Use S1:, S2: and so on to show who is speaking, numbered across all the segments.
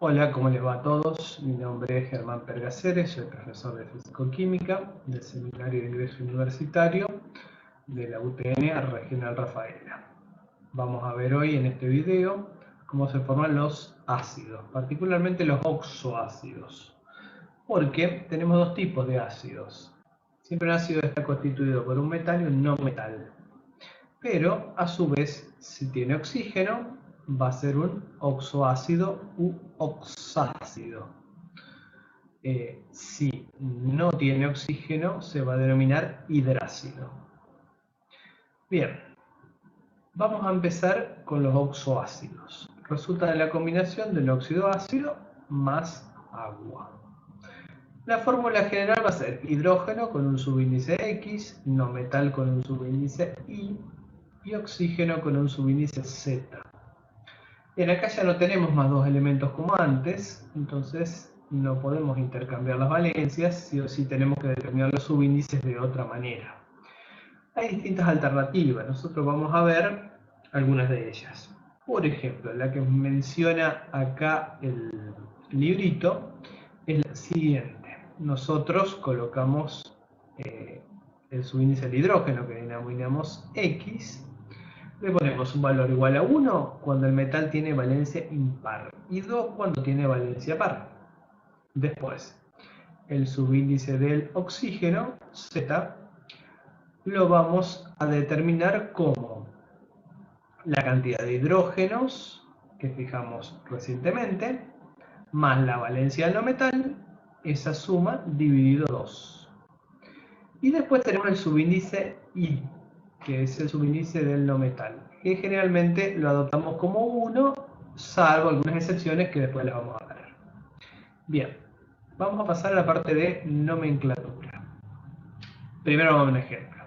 S1: Hola, ¿cómo les va a todos? Mi nombre es Germán Pergaceres, soy profesor de Físico-Química del Seminario de Ingreso Universitario de la UTN Regional Rafaela. Vamos a ver hoy en este video cómo se forman los ácidos, particularmente los oxoácidos, porque tenemos dos tipos de ácidos. Siempre un ácido está constituido por un metal y un no metal, pero a su vez, si tiene oxígeno, va a ser un oxoácido u oxácido. Si no tiene oxígeno, se va a denominar hidrácido. Bien, vamos a empezar con los oxoácidos. Resulta de la combinación de un óxido ácido más agua. La fórmula general va a ser hidrógeno con un subíndice X, no metal con un subíndice Y y oxígeno con un subíndice Z. Bien, acá ya no tenemos más dos elementos como antes, entonces no podemos intercambiar las valencias, sí o sí tenemos que determinar los subíndices de otra manera. Hay distintas alternativas, nosotros vamos a ver algunas de ellas. Por ejemplo, la que menciona acá el librito es la siguiente. Nosotros colocamos el subíndice del hidrógeno que denominamos X. Le ponemos un valor igual a 1 cuando el metal tiene valencia impar y 2 cuando tiene valencia par. Después, el subíndice del oxígeno, Z, lo vamos a determinar como la cantidad de hidrógenos que fijamos recientemente, más la valencia del no metal, esa suma dividido 2. Y después tenemos el subíndice I, que es el subíndice del no metal, que generalmente lo adoptamos como 1, salvo algunas excepciones que después las vamos a ver. Bien, vamos a pasar a la parte de nomenclatura. Primero vamos a un ejemplo.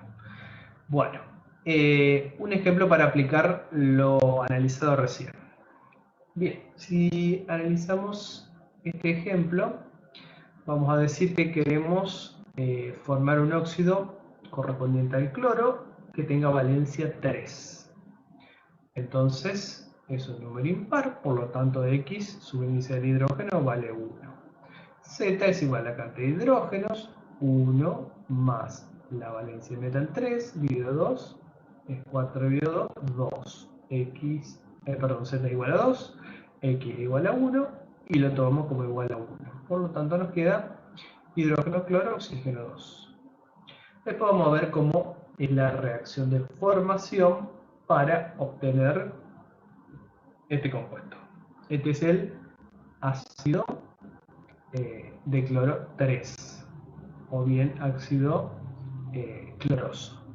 S1: Bueno, un ejemplo para aplicar lo analizado recién. Bien, si analizamos este ejemplo, vamos a decir que queremos formar un óxido correspondiente al cloro que tenga valencia 3. Entonces es un número impar, por lo tanto X, subíndice del hidrógeno, vale 1. Z es igual a la cantidad de hidrógenos, 1 más la valencia de metal 3, dividido 2, es 4 dividido 2, Z es igual a 2, X es igual a 1, y lo tomamos como igual a 1. Por lo tanto nos queda hidrógeno, cloro, oxígeno 2. Después vamos a ver cómo es la reacción de formación para obtener este compuesto. Este es el ácido de cloro 3, o bien ácido cloroso.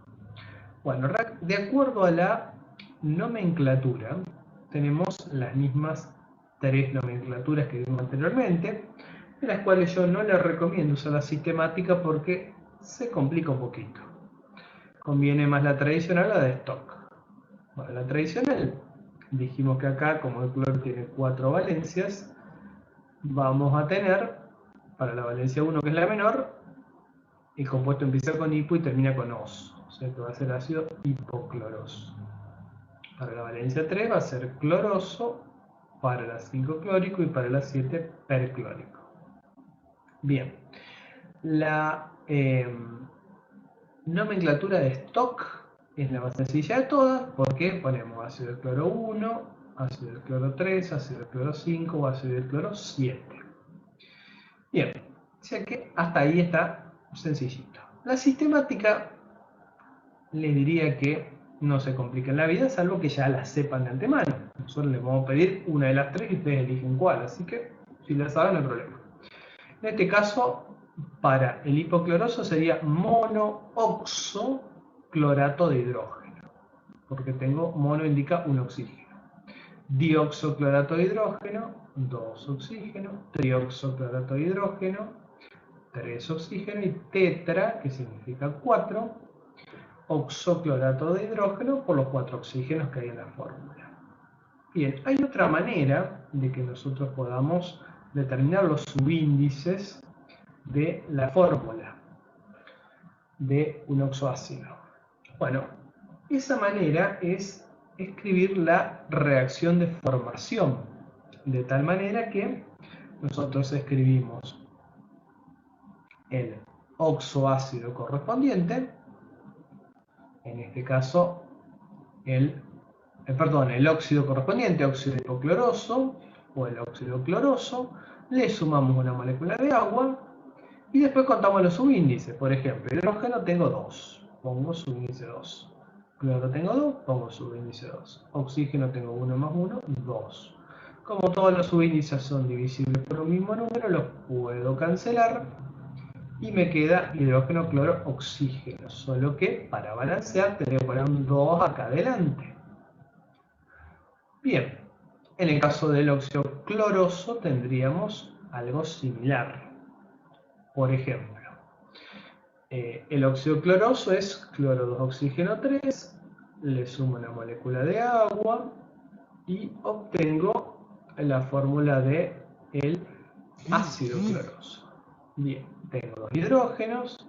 S1: Bueno, de acuerdo a la nomenclatura, tenemos las mismas tres nomenclaturas que vimos anteriormente, de las cuales yo no les recomiendo usar la sistemática porque se complica un poquito. Conviene más la tradicional, la de stock. Bueno, la tradicional, dijimos que acá, como el cloro tiene 4 valencias, vamos a tener, para la valencia 1, que es la menor, el compuesto empieza con hipo y termina con os, o sea que va a ser ácido hipocloroso. Para la valencia 3 va a ser cloroso, para la 5 clórico y para la 7 perclórico. Bien, la nomenclatura de stock es la más sencilla de todas porque ponemos ácido de cloro 1, ácido de cloro 3, ácido de cloro 5 o ácido de cloro 7. Bien, o sea que hasta ahí está sencillito. La sistemática les diría que no se complica en la vida, salvo que ya la sepan de antemano. Nosotros les vamos a pedir una de las tres y ustedes eligen cuál, así que si la saben no hay problema. En este caso, para el hipocloroso sería monooxoclorato de hidrógeno, porque tengo mono indica un oxígeno. Dioxoclorato de hidrógeno, 2 oxígenos, trioxoclorato de hidrógeno, 3 oxígenos, y tetra, que significa 4, oxoclorato de hidrógeno por los 4 oxígenos que hay en la fórmula. Bien, hay otra manera de que nosotros podamos determinar los subíndices de la fórmula de un oxoácido. Bueno, esa manera es escribir la reacción de formación de tal manera que nosotros escribimos el oxoácido correspondiente, en este caso el óxido correspondiente, óxido hipocloroso o el óxido cloroso, le sumamos una molécula de agua y después contamos los subíndices. Por ejemplo, hidrógeno tengo 2, pongo subíndice 2. Cloro tengo 2, pongo subíndice 2. Oxígeno tengo 1 más 1, 2. Como todos los subíndices son divisibles por un mismo número, los puedo cancelar y me queda hidrógeno, cloro, oxígeno. Solo que para balancear tendría que poner un 2 acá adelante. Bien, en el caso del óxido cloroso tendríamos algo similar. Por ejemplo, el óxido cloroso es cloro 2 oxígeno 3, le sumo una molécula de agua y obtengo la fórmula de el ácido cloroso. Bien, tengo 2 hidrógenos,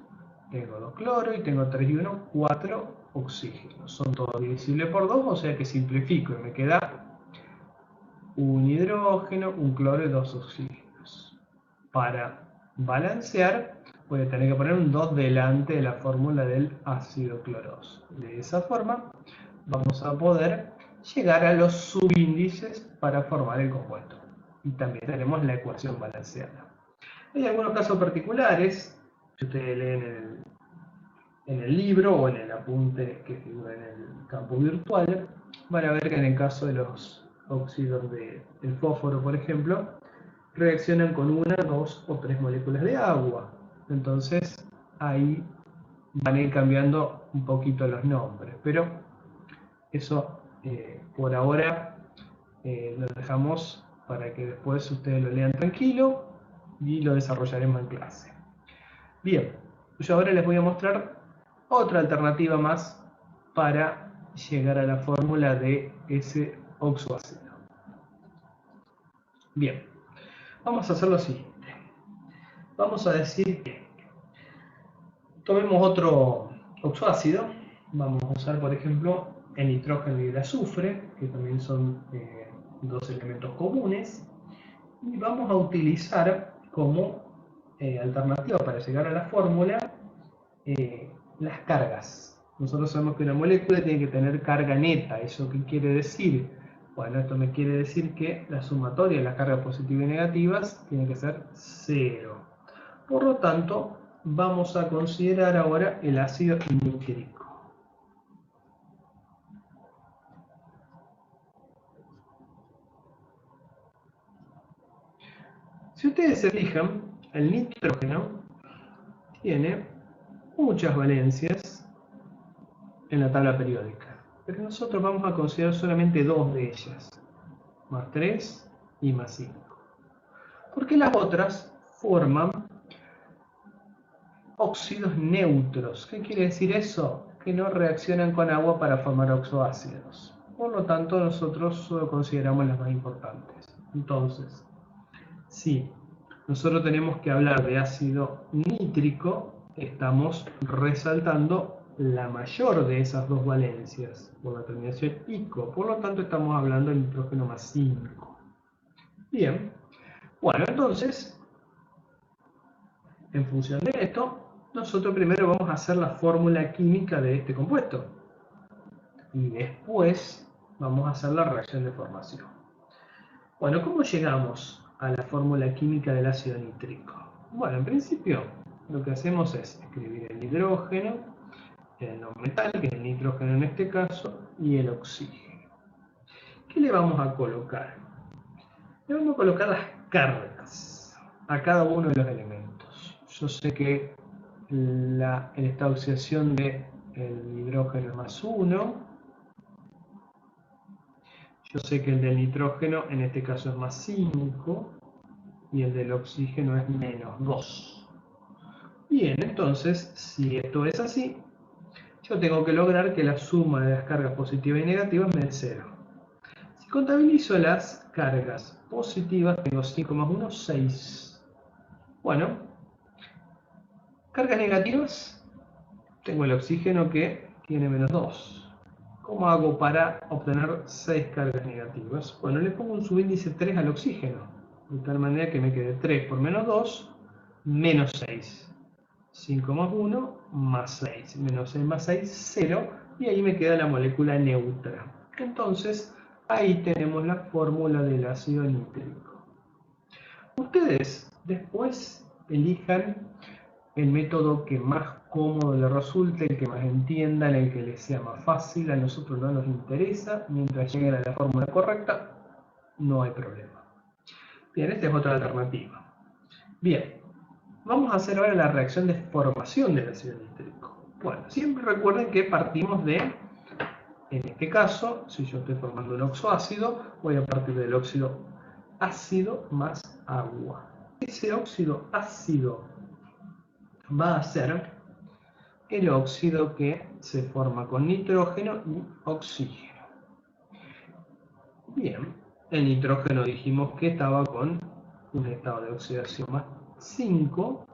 S1: tengo 2 cloro y tengo 3 y 1, 4 oxígenos. Son todos divisibles por 2, o sea que simplifico y me queda un hidrógeno, un cloro y 2 oxígenos. Para balancear voy a tener que poner un 2 delante de la fórmula del ácido cloroso. De esa forma vamos a poder llegar a los subíndices para formar el compuesto. Y también tenemos la ecuación balanceada. Hay algunos casos particulares que ustedes leen en el libro o en el apunte que figura en el campo virtual. Van a ver que en el caso de los óxidos del fósforo, por ejemplo, reaccionan con 1, 2 o 3 moléculas de agua. Entonces ahí van a ir cambiando un poquito los nombres, pero eso por ahora lo dejamos para que después ustedes lo lean tranquilo y lo desarrollaremos en clase. Bien, yo ahora les voy a mostrar otra alternativa más para llegar a la fórmula de ese oxoácido. Bien, vamos a hacer lo siguiente. Vamos a decir que tomemos otro oxoácido. Vamos a usar, por ejemplo, el nitrógeno y el azufre, que también son dos elementos comunes. Y vamos a utilizar como alternativa para llegar a la fórmula las cargas. Nosotros sabemos que una molécula tiene que tener carga neta. ¿Eso qué quiere decir? Bueno, esto me quiere decir que la sumatoria de las cargas positivas y negativas tiene que ser 0. Por lo tanto, vamos a considerar ahora el ácido nítrico. Si ustedes se fijan, el nitrógeno tiene muchas valencias en la tabla periódica, pero nosotros vamos a considerar solamente 2 de ellas, más 3 y más 5. Porque las otras forman óxidos neutros. ¿Qué quiere decir eso? Que no reaccionan con agua para formar oxoácidos. Por lo tanto, nosotros solo consideramos las más importantes. Entonces, si nosotros tenemos que hablar de ácido nítrico, estamos resaltando la mayor de esas dos valencias por la terminación ico. Por lo tanto, estamos hablando de nitrógeno más 5. Bien. Bueno, entonces, en función de esto, nosotros primero vamos a hacer la fórmula química de este compuesto. Y después vamos a hacer la reacción de formación. Bueno, ¿cómo llegamos a la fórmula química del ácido nítrico? Bueno, en principio lo que hacemos es escribir el hidrógeno, el no metal, que es el nitrógeno en este caso, y el oxígeno. ¿Qué le vamos a colocar? Le vamos a colocar las cargas a cada uno de los elementos. Yo sé que el estado de oxidación del hidrógeno es más 1. Yo sé que el del nitrógeno en este caso es más 5 y el del oxígeno es menos 2. Bien, entonces, si esto es así, yo tengo que lograr que la suma de las cargas positivas y negativas me dé 0. Si contabilizo las cargas positivas, tengo 5 más 1, 6. Bueno, cargas negativas, tengo el oxígeno que tiene menos 2. ¿Cómo hago para obtener 6 cargas negativas? Bueno, le pongo un subíndice 3 al oxígeno, de tal manera que me quede 3 por menos 2, menos 6. 5 más 1, más 6. Menos 6 más 6, 0. Y ahí me queda la molécula neutra. Entonces, ahí tenemos la fórmula del ácido nítrico. Ustedes después elijan el método que más cómodo les resulte, el que más entiendan, el que les sea más fácil. A nosotros no nos interesa. Mientras lleguen a la fórmula correcta, no hay problema. Bien, esta es otra alternativa. Bien, vamos a hacer ahora la reacción de formación del ácido nítrico. Bueno, siempre recuerden que partimos de, en este caso, si yo estoy formando un oxoácido, voy a partir del óxido ácido más agua. Ese óxido ácido va a ser el óxido que se forma con nitrógeno y oxígeno. Bien, el nitrógeno dijimos que estaba con un estado de oxidación más 5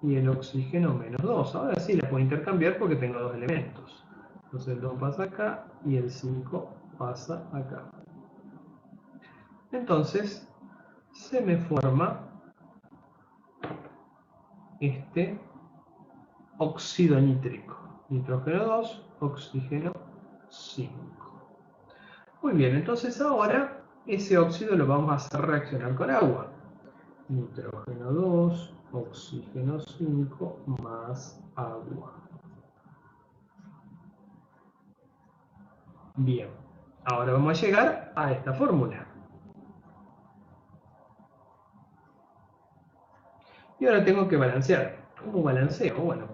S1: y el oxígeno menos 2. Ahora sí la puedo intercambiar porque tengo dos elementos. Entonces el 2 pasa acá y el 5 pasa acá. Entonces se me forma este óxido nítrico. Nitrógeno 2, oxígeno 5. Muy bien, entonces ahora ese óxido lo vamos a hacer reaccionar con agua. Nitrógeno 2, oxígeno 5 más agua. Bien, ahora vamos a llegar a esta fórmula. Y ahora tengo que balancear. ¿Cómo balanceo? Bueno,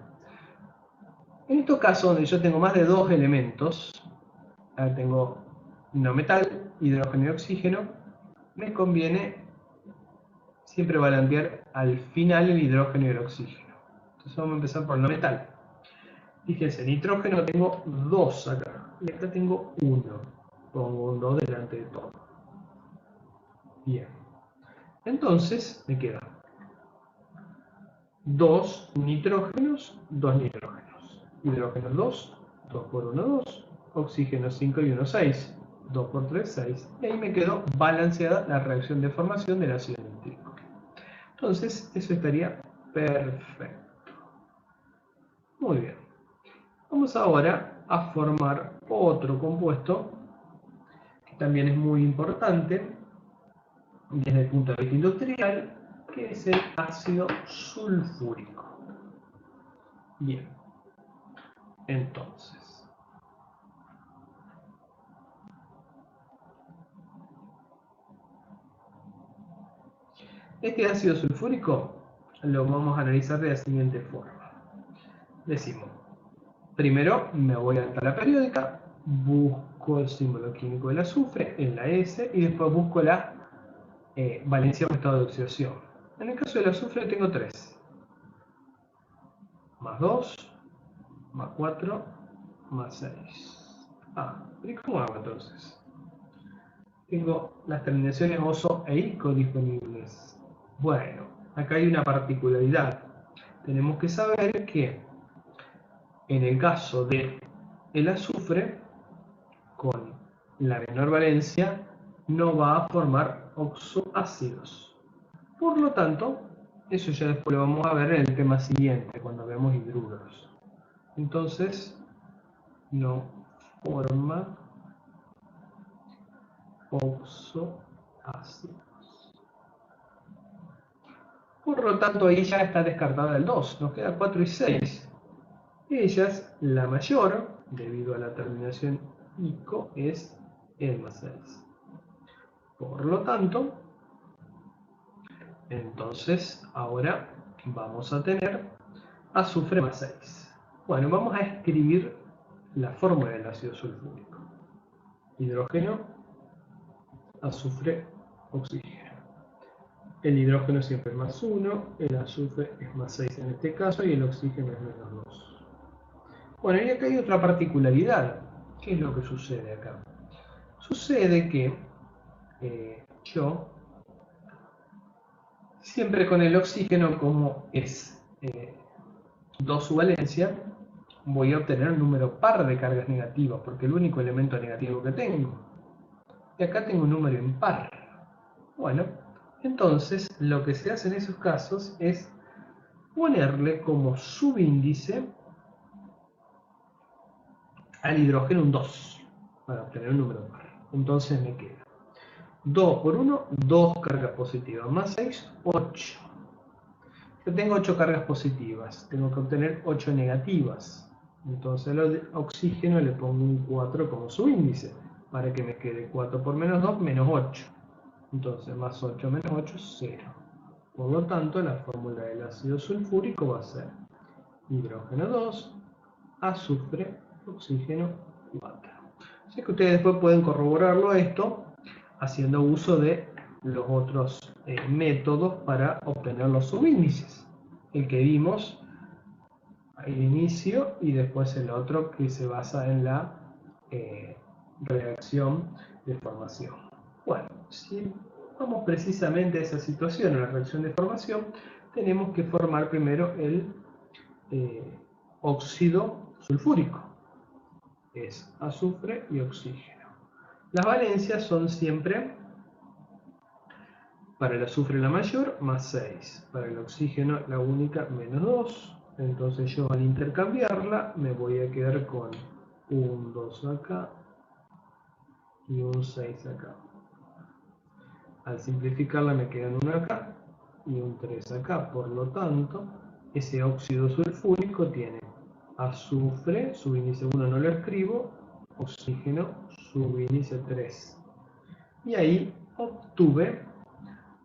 S1: en estos casos donde yo tengo más de dos elementos, tengo no metal, hidrógeno y oxígeno, me conviene siempre balancear al final el hidrógeno y el oxígeno. Entonces vamos a empezar por el no metal. Fíjense, nitrógeno tengo 2 acá, y acá tengo 1. Pongo un 2 delante de todo. Bien. Entonces me queda 2 nitrógenos, 2 nitrógenos. Hidrógeno 2, 2 por 1, 2. Oxígeno 5 y 1, 6. 2 por 3, 6. Y ahí me quedó balanceada la reacción de formación del ácido nítrico. Entonces, eso estaría perfecto. Muy bien. Vamos ahora a formar otro compuesto que también es muy importante desde el punto de vista industrial, que es el ácido sulfúrico. Bien, entonces, este ácido sulfúrico lo vamos a analizar de la siguiente forma. Decimos, primero me voy a la tabla periódica, busco el símbolo químico del azufre en la S y después busco la valencia por estado de oxidación. En el caso del azufre tengo 3. Más 2, más 4, más 6. ¿Y cómo hago entonces? Tengo las terminaciones oso e ico disponibles. Bueno, acá hay una particularidad. Tenemos que saber que en el caso de el azufre, con la menor valencia, no va a formar oxoácidos. Por lo tanto, eso ya después lo vamos a ver en el tema siguiente, cuando veamos hidruros. Entonces, no forma oxoácidos. Por lo tanto, ahí ya está descartada el 2, nos queda 4 y 6. Ellas, la mayor, debido a la terminación ico, es el más 6. Por lo tanto, entonces ahora vamos a tener azufre más 6. Bueno, vamos a escribir la fórmula del ácido sulfúrico. Hidrógeno, azufre, oxígeno. El hidrógeno siempre es más 1, el azufre es más 6 en este caso y el oxígeno es menos 2. Bueno, y acá hay otra particularidad. ¿Qué es lo que sucede acá? Sucede que yo, siempre con el oxígeno, como es 2 su valencia, voy a obtener un número par de cargas negativas, porque es el único elemento negativo que tengo. Y acá tengo un número impar. Bueno, entonces lo que se hace en esos casos es ponerle como subíndice al hidrógeno un 2, para obtener un número par. Entonces me queda 2 por 1, 2 cargas positivas, más 6, 8. Yo tengo 8 cargas positivas, tengo que obtener 8 negativas. Entonces al oxígeno le pongo un 4 como subíndice, para que me quede 4 por menos 2, menos 8. Entonces más 8 menos 8, 0. Por lo tanto, la fórmula del ácido sulfúrico va a ser hidrógeno 2, azufre, oxígeno 4. Así que ustedes después pueden corroborarlo esto haciendo uso de los otros métodos para obtener los subíndices. El que vimos al inicio y después el otro que se basa en la reacción de formación. Bueno, si vamos precisamente a esa situación, en la reacción de formación, tenemos que formar primero el óxido sulfúrico. Es azufre y oxígeno. Las valencias son siempre para el azufre la mayor, más 6. Para el oxígeno la única, menos 2. Entonces yo al intercambiarla me voy a quedar con un 2 acá y un 6 acá. Al simplificarla me queda un 1 acá y un 3 acá. Por lo tanto, ese óxido sulfúrico tiene azufre, subíndice 1 no lo escribo, oxígeno, subíndice 3. Y ahí obtuve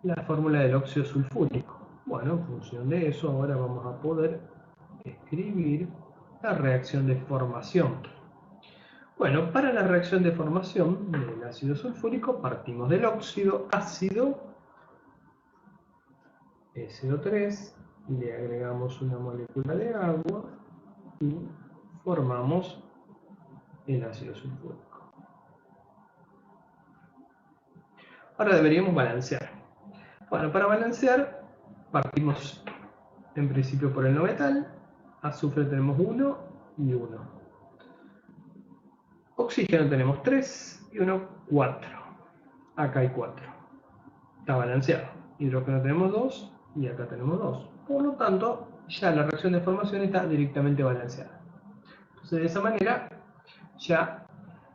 S1: la fórmula del óxido sulfúrico. Bueno, en función de eso, ahora vamos a poder escribir la reacción de formación. Bueno, para la reacción de formación del ácido sulfúrico partimos del óxido ácido SO3, le agregamos una molécula de agua y formamos el ácido sulfúrico. Ahora deberíamos balancear. Bueno, para balancear partimos en principio por el no metal, azufre tenemos 1 y 1. Oxígeno tenemos 3 y 1, 4. Acá hay 4. Está balanceado. Hidrógeno tenemos 2 y acá tenemos 2. Por lo tanto, ya la reacción de formación está directamente balanceada. Entonces, de esa manera, ya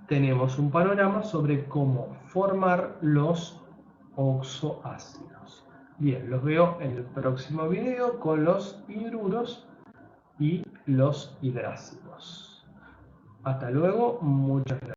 S1: tenemos un panorama sobre cómo formar los oxoácidos. Bien, los veo en el próximo video con los hidruros y los hidrácidos. Hasta luego, muchas gracias.